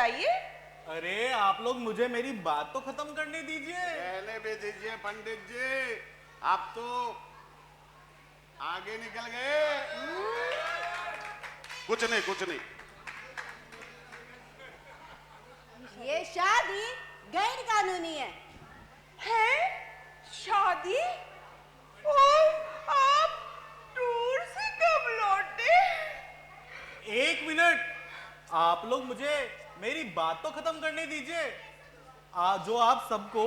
बताइए। अरे आप लोग मुझे मेरी बात तो खत्म करने दीजिए। कहने भी दीजिए पंडित जी, आप तो आगे निकल गए। कुछ नहीं कुछ नहीं। ये शादी गैर कानूनी है। है शादी? और आप टूर से कब लौटे? एक मिनट, आप लोग मुझे मेरी बात तो खत्म करने दीजिए। जो आप सबको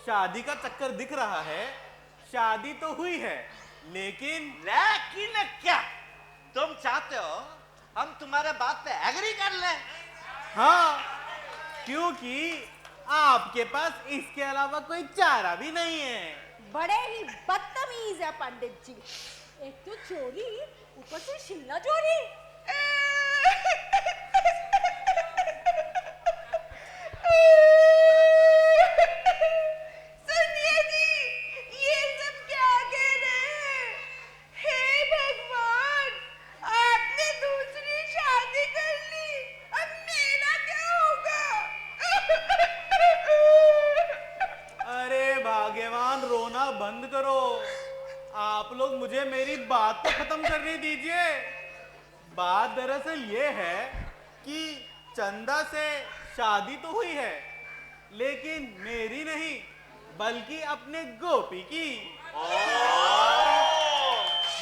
शादी का चक्कर दिख रहा है, शादी तो हुई है, लेकिन क्या तुम चाहते हो हम तुम्हारे बात पे एग्री कर लें? हाँ, क्योंकि आपके पास इसके अलावा कोई चारा भी नहीं है। बड़े ही बदतमीज है पंडित जी। एक तो चोरी, ऊपर से शिमला चोरी। सुनिए जी, ये सब क्या कह रहे हैं? हे भगवान, आपने दूसरी शादी कर ली, अब मेरा क्या होगा? अरे भाग्यवान, रोना बंद करो। आप लोग मुझे मेरी बात तो खत्म करने दीजिए। बात दरअसल ये है कि चंदा से शादी तो हुई है, लेकिन मेरी नहीं बल्कि अपने गोपी की।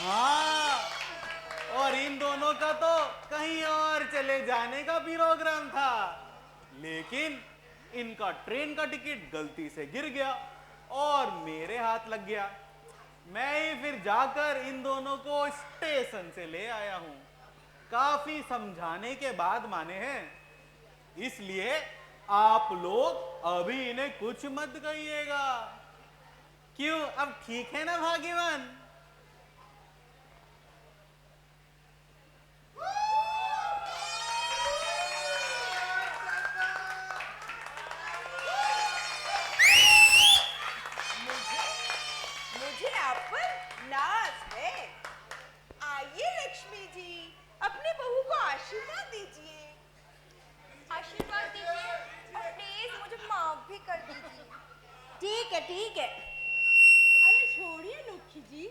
हाँ, और इन दोनों का तो कहीं और चले जाने का प्रोग्राम था, लेकिन इनका ट्रेन का टिकट गलती से गिर गया और मेरे हाथ लग गया। मैं ही फिर जाकर इन दोनों को स्टेशन से ले आया हूं। काफी समझाने के बाद माने हैं, इसलिए आप लोग अभी इन्हें कुछ मत कहिएगा। क्यों, अब ठीक है ना भाग्यवान? मुझे आप पर नाज है। आइए लक्ष्मी जी, अपने बहू को आशीर्वाद दीजिए। आशीर्वाद दीजिए और प्लीज मुझे माफ भी कर दीजिए। ठीक है ठीक है। अरे छोड़िए लुखी जी,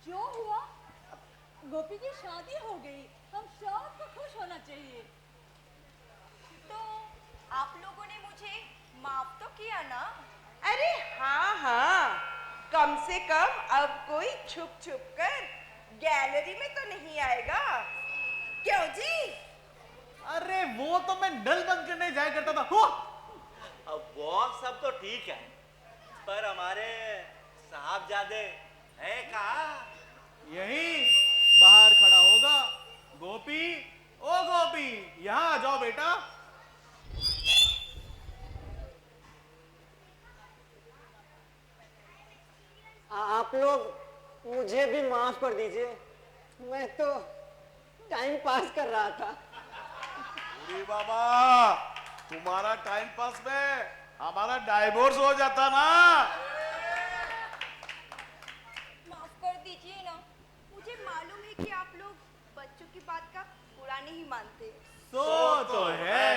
जो हुआ गोपी की शादी हो गई, हम सबको खुश होना चाहिए। तो आप लोगों ने मुझे माफ तो किया ना? अरे हाँ हाँ, कम से कम अब कोई छुप छुप कर गैलरी में तो नहीं आएगा, क्यों जी? अरे वो तो मैं नल बंद करने जाया करता था। हो, अब वो सब तो ठीक है, पर हमारे साहबजादे है कहाँ? यही बाहर खड़ा होगा। गोपी, ओ गोपी, यहां आ जाओ बेटा। आप लोग मुझे भी माफ कर दीजिए, मैं तो टाइम पास कर रहा था। अरे बाबा, तुम्हारा टाइम पास में हमारा डाइवोर्स हो जाता ना। माफ कर दीजिए ना, मुझे मालूम है कि आप लोग बच्चों की बात का बुरा नहीं मानते। सो तो है।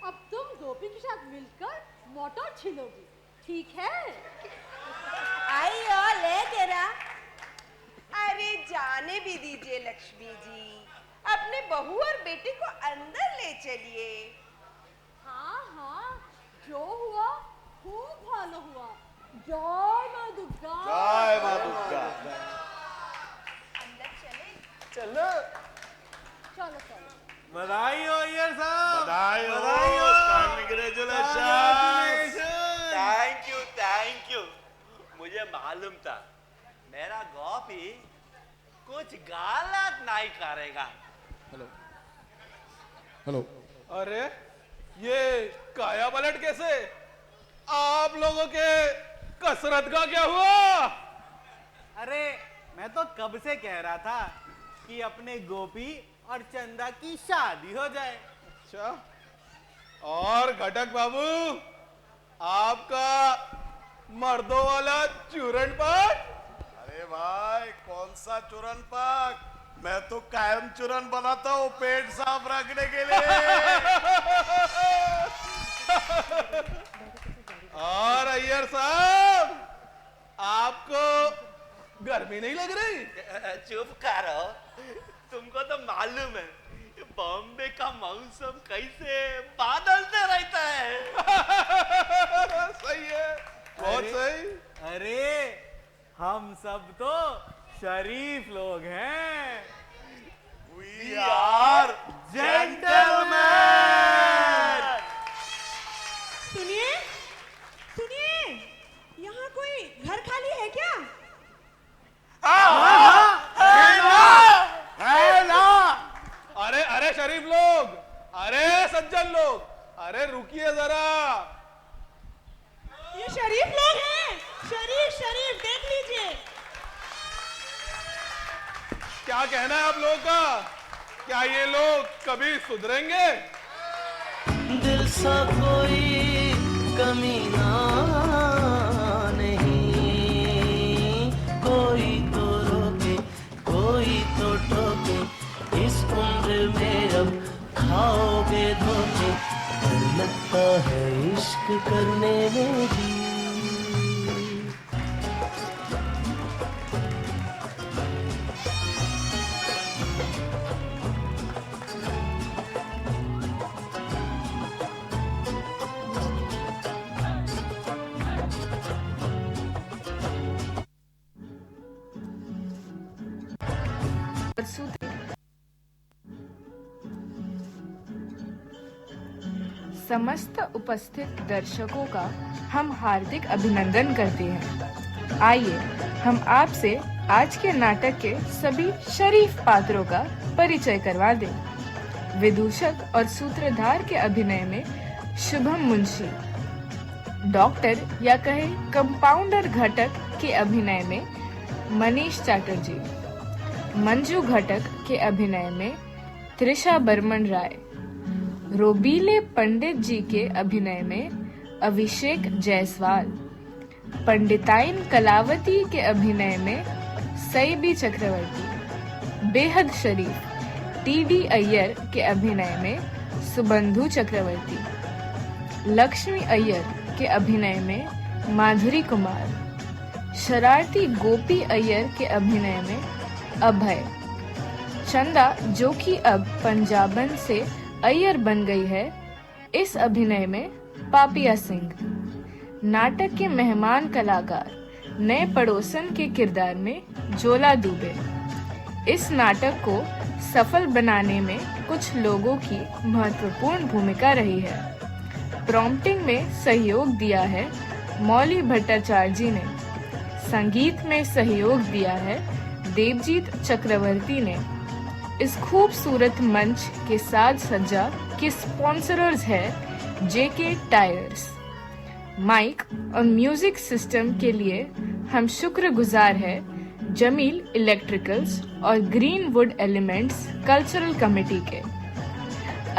अब तुम गोपी के साथ मिलकर मोटर छीलोगी, ठीक है? आइयो ले जरा। अरे जाने भी दीजिए लक्ष्मी जी, अपने बहू और बेटे को अंदर ले चलिए। हाँ हाँ, जो हुआ खूब भालो हुआ। जय माँ दुर्गा। जय माँ दुर्गा। अंदर चले। चलो चलो चलो। बधाई हो यार साहब। बधाई हो, बधाई हो। कांग्रेचुलेशन। Thank you. मुझे मालूम था मेरा गोपी कुछ गलत नहीं करेगा। Hello hello. अरे ये काया पलट कैसे? आप लोगों के कसरत का क्या हुआ? अरे मैं तो कब से कह रहा था कि अपने गोपी और चंदा की शादी हो जाए। अच्छा, और घटक बाबू, आपका मर्दों वाला चूरन पाक? अरे भाई, कौन सा चूरन पाक? मैं तो कायम चूरन बनाता हूँ पेट साफ रखने के लिए। और अय्यर साहब, आपको गर्मी नहीं लग रही? चुप करो, तुमको तो मालूम है बॉम्बे का मौसम कैसे बादल से रहता है। सही है, बहुत सही। अरे हम सब तो शरीफ लोग हैं। We are gentlemen। सुनिए सुनिए, यहाँ कोई घर खाली है क्या? है ना? अरे अरे शरीफ लोग, अरे सज्जन लोग, अरे रुकिए जरा। ये शरीफ लोग हैं। शरीफ शरीफ देख लीजिए। क्या कहना है आप लोगों का? क्या ये लोग कभी सुधरेंगे? दिल सा कोई कमीना नहीं, कोई तो रोके कोई तो टोके, इस उम्र में अब खाओगे धोखे, डर लगता है इश्क करने में भी। समस्त उपस्थित दर्शकों का हम हार्दिक अभिनंदन करते हैं। आइए हम आपसे आज के नाटक के सभी शरीफ पात्रों का परिचय करवा दें। विदूषक और सूत्रधार के अभिनय में शुभम मुंशी, डॉक्टर या कहे कंपाउंडर घटक के अभिनय में मनीष चैटर्जी, मंजू घटक के अभिनय में त्रिशा बर्मन राय, रोबीले पंडित जी के अभिनय में अभिषेक जायसवाल, पंडिताइन कलावती के अभिनय में सईबी चक्रवर्ती, बेहद शरीफ टीडी अय्यर के अभिनय में सुबंधु चक्रवर्ती, लक्ष्मी अय्यर के अभिनय में माधुरी कुमार, शरारती गोपी अय्यर के अभिनय में अभय, चंदा जो कि अब पंजाबन से अय्यर बन गई है, इस अभिनय में पापिया सिंह। नाटक के मेहमान कलाकार नए पड़ोसन के किरदार में जोला दुबे। इस नाटक को सफल बनाने में कुछ लोगों की महत्वपूर्ण भूमिका रही है। प्रॉम्प्टिंग में सहयोग दिया है मौली भट्टाचार्य जी ने, संगीत में सहयोग दिया है देवजीत चक्रवर्ती ने। इस खूबसूरत मंच के साज सज्जा के स्पॉन्सरर्स है जेके टायर्स। माइक और म्यूजिक सिस्टम के लिए हम शुक्रगुजार है जमील इलेक्ट्रिकल्स और ग्रीनवुड एलिमेंट्स कल्चरल कमेटी के।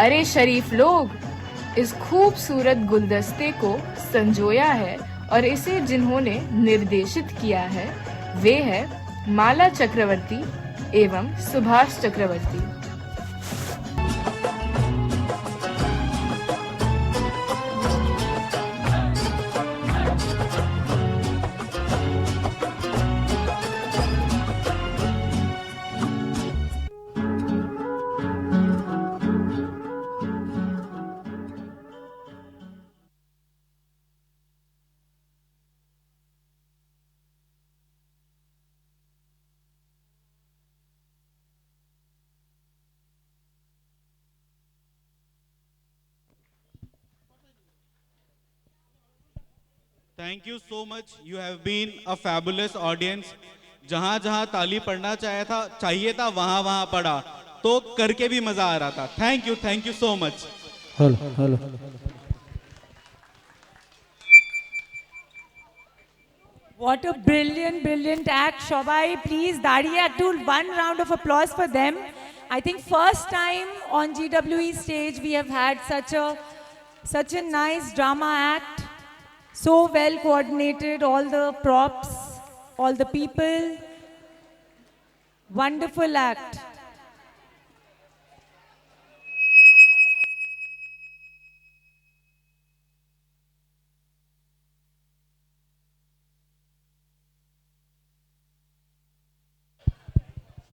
अरे शरीफ लोग, इस खूबसूरत गुलदस्ते को संजोया है और इसे जिन्होंने निर्देशित किया है वे है माला चक्रवर्ती एवं सुभाष चक्रवर्ती। Thank you so much. You have been a fabulous audience. जहां जहां ताली पड़ना चाहिए था वहां वहां पड़ा, तो करके भी मजा आ रहा था। Thank you so much. Hello What a brilliant act, Shobai. Please, Dadiya Aktul, one round of applause for them. I think first time on GWE stage we have had such a nice drama act. So well coordinated, all the props, all the people. Wonderful act.